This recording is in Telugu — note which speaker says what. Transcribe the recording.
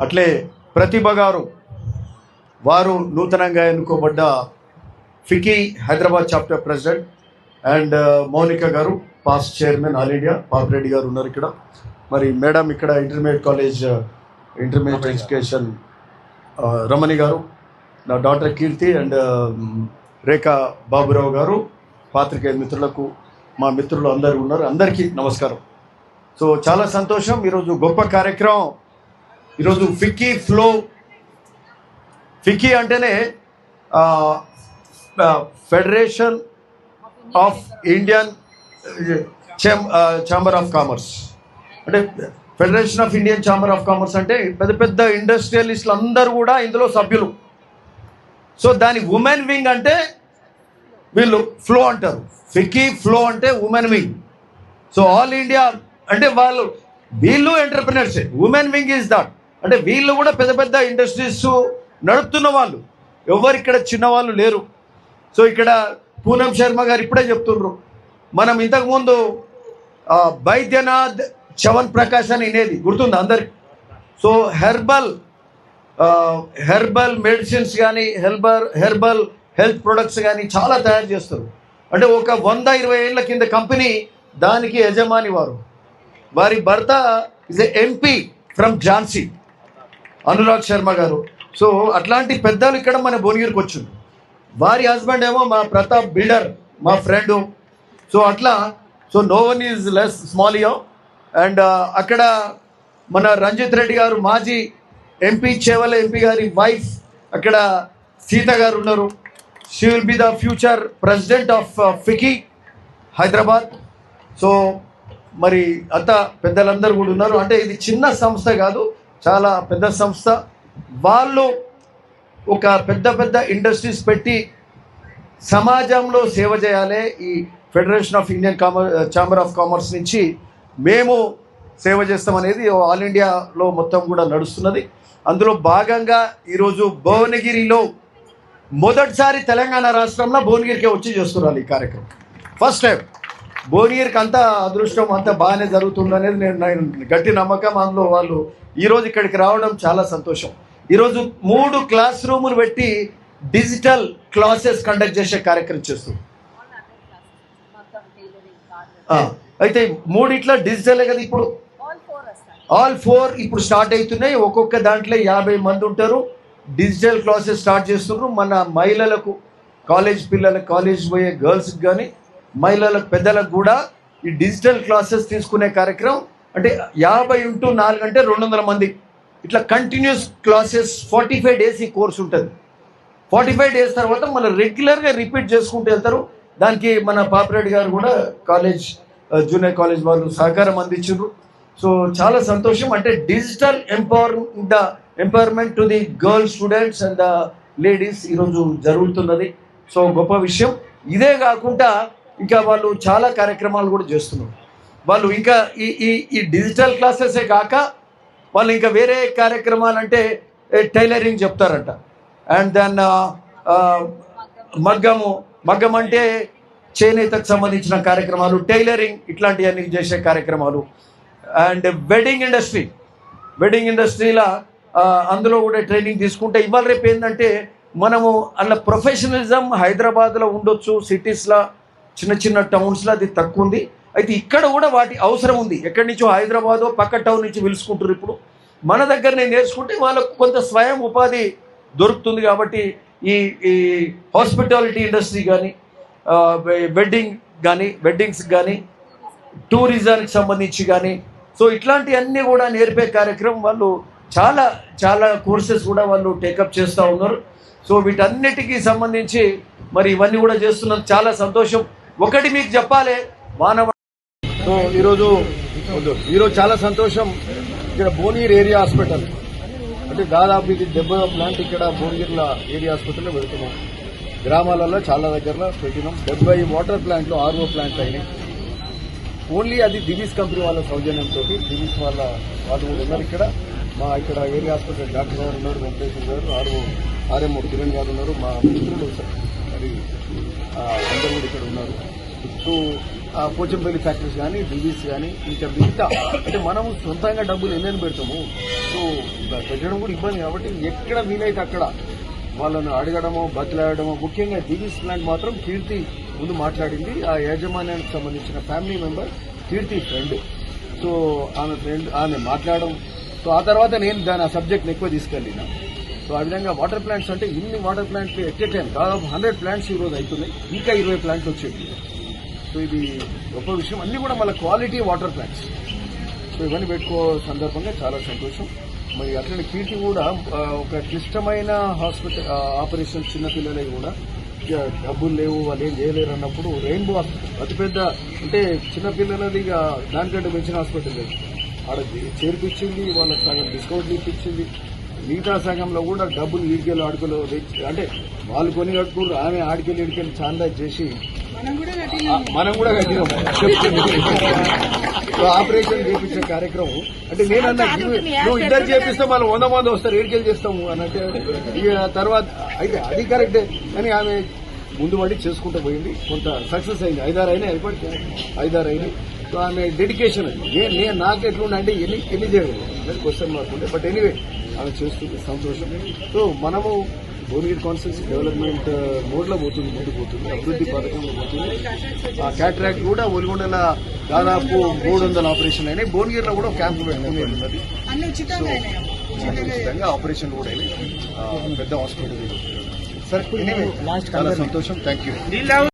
Speaker 1: అట్లే ప్రతిభ గారు వారు నూతనంగా ఎన్నుకోబడ్డ FICCI Hyderabad chapter president and Mounika గారు past chairman all India Papireddy గారు ఉన్నారు ఇక్కడ. మరి మేడం ఇక్కడ ఇంటర్మీడియట్ ఎడ్యుకేషన్ రమణి గారు, నా డాక్టర్ కీర్తి అండ్ రేఖా బాబురావు గారు, పాత్రికేయ మిత్రులకు మా మిత్రులు అందరూ ఉన్నారు, అందరికీ నమస్కారం. సో చాలా సంతోషం, ఈరోజు గొప్ప కార్యక్రమం. ఈరోజు ఫికీ అంటేనే federation of Indian chamber of commerce, అంటే federation of Indian chamber of commerce అంటే పెద్ద పెద్ద ఇండస్ట్రియలిస్టులు అందరూ కూడా ఇందులో సభ్యులు. సో దాని ఉమెన్ వింగ్ అంటే వీళ్ళు ఫ్లో అంటారు, ఫికీ ఫ్లో అంటే women wing. So all India అంటే వీళ్ళు ఎంటర్ప్రినర్సే. ఉమెన్ వింగ్ ఈజ్ దట్, అంటే వీళ్ళు కూడా పెద్ద పెద్ద ఇండస్ట్రీస్ నడుపుతున్న వాళ్ళు, ఎవరు ఇక్కడ చిన్నవాళ్ళు లేరు. సో ఇక్కడ పూనం శర్మ గారు ఇప్పుడే చెప్తున్నారు, మనం ఇంతకుముందు బైద్యనాథ్ చవన్ ప్రకాశ్ అని వినేది గుర్తుంది అందరికి. సో హెర్బల్ మెడిసిన్స్ కానీ హెర్బల్ హెల్త్ ప్రొడక్ట్స్ కానీ చాలా తయారు చేస్తారు. అంటే ఒక 120 ఏళ్ల కింద కంపెనీ, దానికి యజమాని వారి భర్త is MP from Jhansi, Anurag Sharma గారు. సో అట్లాంటి పెద్దలు ఇక్కడ మన భువనగిరికి వచ్చింది. వారి హస్బెండ్ ఏమో మా ప్రతాప్ బిల్డర్, మా ఫ్రెండు. సో అట్లా no one is less small యో. అండ్ అక్కడ మన రంజిత్ రెడ్డి గారు మాజీ ఎంపీ, చేవల ఎంపీ గారి వైఫ్ అక్కడ సీత గారు ఉన్నారు. She will be the future president of FICCI Hyderabad. So మరి అంతా పెద్దలందరూ కూడా ఉన్నారు. అంటే ఇది చిన్న సంస్థ కాదు, చాలా పెద్ద సంస్థ. వాళ్ళు ఒక పెద్ద ఇండస్ట్రీస్ పెట్టి సమాజంలో సేవ చేయాలి. ఈ federation of Indian chamber of commerce నుంచి మేము సేవ చేస్తామనేది ఆల్ ఇండియాలో మొత్తం కూడా నడుస్తున్నది. అందులో భాగంగా ఈరోజు భువనగిరిలో మొదటిసారి తెలంగాణ రాష్ట్రంలో భువనగిరికే వచ్చి చేస్తున్నారు ఈ కార్యక్రమం. ఫస్ట్ టైం భువనగిరికి అంత అదృష్టం, అంత బాగానే జరుగుతుందనేది నేను గట్టి నమ్మకం. అందులో వాళ్ళు ఈరోజు ఇక్కడికి రావడం చాలా సంతోషం. ఈరోజు 3 క్లాస్ రూములు పెట్టి డిజిటల్ క్లాసెస్ కండక్ట్ చేసే కార్యక్రమం చేస్తుంది. అయితే 3 ఇట్లా డిజిటలే కదా, ఇప్పుడు ఆల్ 4 ఇప్పుడు స్టార్ట్ అవుతున్నాయి. ఒక్కొక్క దాంట్లో 50 మంది ఉంటారు. డిజిటల్ క్లాసెస్ స్టార్ట్ చేస్తున్నారు. మన మహిళలకు, కాలేజ్ పిల్లలకు, కాలేజ్ పోయే గర్ల్స్కి కానీ, మహిళలకు, పెద్దలకు కూడా ఈ డిజిటల్ క్లాసెస్ తీసుకునే కార్యక్రమం. అంటే 50x4 అంటే 200 మంది ఇట్లా కంటిన్యూస్ క్లాసెస్ 45 డేస్ ఈ కోర్స్ ఉంటుంది. 45 డేస్ తర్వాత మన రెగ్యులర్గా రిపీట్ చేసుకుంటూ వెళ్తారు. దానికి మన పాపిరెడ్డి గారు కూడా జూనియర్ కాలేజ్ వాళ్ళు సహకారం అందించారు. సో చాలా సంతోషం. అంటే digital empowerment to the girl students and the ladies ఈరోజు జరుగుతున్నది. సో గొప్ప విషయం. ఇదే కాకుండా ఇంకా వాళ్ళు చాలా కార్యక్రమాలు కూడా చేస్తున్నారు. వాళ్ళు ఇంకా ఈ డిజిటల్ క్లాసెసే కాక వాళ్ళు ఇంకా వేరే కార్యక్రమాలు అంటే టైలరింగ్ చెప్తారంట. అండ్ దెన్ మగ్గం అంటే చేనేతకు సంబంధించిన కార్యక్రమాలు, టైలరింగ్ ఇట్లాంటివన్నీ చేసే కార్యక్రమాలు. అండ్ వెడ్డింగ్ ఇండస్ట్రీలో అందులో కూడా ట్రైనింగ్ తీసుకుంటే ఇవాళ రేపు ఏంటంటే మనము అలా ప్రొఫెషనలిజం హైదరాబాద్లో ఉండొచ్చు, సిటీస్లో చిన్న టౌన్స్లో అది తక్కువ ఉంది. అయితే ఇక్కడ కూడా వాటి అవసరం ఉంది. ఎక్కడి నుంచో హైదరాబాదో పక్క టౌన్ నుంచి పిలుచుకుంటారు. ఇప్పుడు మన దగ్గరనే నేర్చుకుంటే వాళ్ళకు కొంత స్వయం ఉపాధి దొరుకుతుంది. కాబట్టి ఈ హాస్పిటాలిటీ ఇండస్ట్రీ కానీ, వెడ్డింగ్స్ కానీ, టూరిజానికి సంబంధించి కానీ, సో ఇట్లాంటివన్నీ కూడా నేర్పే కార్యక్రమం వాళ్ళు చాలా కోర్సెస్ కూడా వాళ్ళు టేకప్ చేస్తూ ఉన్నారు. సో వీటన్నిటికీ సంబంధించి మరి ఇవన్నీ కూడా చేస్తున్నారు. చాలా సంతోషం. ఒకటి మీకు చెప్పాలి, సో ఈరోజు చాలా సంతోషం. ఇక్కడ భువనగిరి ఏరియా హాస్పిటల్ అంటే దాదాపు ఇది 70వ ప్లాంట్ ఇక్కడ భువనగిరిలో ఏరియా హాస్పిటల్లో పెడుతున్నాం. గ్రామాలలో చాలా దగ్గరలో పెట్టినాం. 70 వాటర్ ప్లాంట్లు, RO ప్లాంట్లు అయినాయి. ఓన్లీ అది దివీస్ కంపెనీ వాళ్ళ సౌజన్యంతో, దివీస్ వాళ్ళు కూడా ఉన్నారు ఇక్కడ. ఇక్కడ ఏరియా హాస్పిటల్ డాక్టర్ గారు ఉన్నారు, వెంకటేశ్వర గారు, RMO కిరణ్ గారు ఉన్నారు, మా మిత్రులు మరి అందరూ కూడా ఇక్కడ ఉన్నారు. సో పోచంపల్లి ఫ్యాక్టరీస్ కానీ డివిస్ కానీ ఇంకా మిగతా అంటే మనం సొంతంగా డబ్బులు ఎన్నెన్ని పెడతాము. సో పెట్టడం కూడా ఇబ్బంది కాబట్టి ఎక్కడ వీలైతే అక్కడ వాళ్ళను అడగడమో బతిలాడమో. ముఖ్యంగా డివిస్ ప్లాంట్ మాత్రం కీర్తి ముందు మాట్లాడింది. ఆ యాజమాన్యానికి సంబంధించిన ఫ్యామిలీ మెంబర్ కీర్తి ఫ్రెండ్. సో ఆమె మాట్లాడడం. సో ఆ తర్వాత నేను దాని ఆ సబ్జెక్ట్ని ఎక్కువ తీసుకెళ్ళిన. సో ఆ విధంగా వాటర్ ప్లాంట్స్ అంటే ఇన్ని వాటర్ ప్లాంట్లు ఎట్ ఏ టైం దాదాపు 100 ప్లాంట్స్ ఈ రోజు అవుతున్నాయి. ఇంకా 20 ప్లాంట్లు వచ్చేవి. సో ఇది గొప్ప విషయం. అన్ని కూడా మళ్ళీ క్వాలిటీ వాటర్ ప్లాంట్స్. సో ఇవన్నీ పెట్టుకో సందర్భంగా చాలా సంతోషం. మరి అట్లనే కీర్తి కూడా ఒక క్లిష్టమైన హాస్పిటల్ ఆపరేషన్ చిన్నపిల్లలవి కూడా డబ్బులు లేవు వాళ్ళు ఏం చేయలేరు అన్నప్పుడు రెయిన్బో అతిపెద్ద అంటే చిన్నపిల్లలది ఇక దానికంటే మించిన హాస్పిటల్ లేదు. ఆడ చేర్పించింది, వాళ్ళకి సగం డిస్కౌంట్లు ఇప్పించింది. మిగతా సగంలో కూడా డబ్బులు ఈడికెళ్ళి ఆడుకోలు అంటే వాళ్ళు కొని కట్టుకున్నారు. ఆమె ఆడికెళ్ళి ఈడికెళ్ళి చాలా చేసి మనం కూడా కట్టినాం. ఆపరేషన్ చేపించే కార్యక్రమం అంటే నేనన్నా నువ్వు ఇద్దరు చేపిస్తే మనం 100 మంది వస్తారు ఏడికెళ్ళి చేస్తాము అన్నట్టు. ఇక తర్వాత అయితే అది కరెక్టే కానీ ఆమె ముందు పడి చేసుకుంటూ పోయింది. కొంత సక్సెస్ అయింది. 5-6 అయినాయి. అయిపోయి 5-6 అయినాయి. సో ఆమె డెడికేషన్ అది నేను నాకు ఎట్లుండే అంటే ఎన్ని చేయలేదు క్వశ్చన్ మార్క్ ఉండే. బట్ ఎనీవే ఆమె చేస్తుంది సంతోషం. సో మనము భువనగిరి కాన్స్టిట్యూన్సీ డెవలప్మెంట్ మోడ్లో పోతుంది, ముందు పోతుంది, అభివృద్ధి పథకంలో పోతుంది. ఆ క్యాటరాక్ట్ కూడా ఒలిగొండల దాదాపు 300 ఆపరేషన్ అయినాయి. భువనగిరిలో కూడా క్యాంపు పెట్టుకుని ఉన్నది. ఉచితంగా ఆపరేషన్ కూడా అయినాయి. పెద్ద హాస్పిటల్. సరే చాలా సంతోషం. Thank you.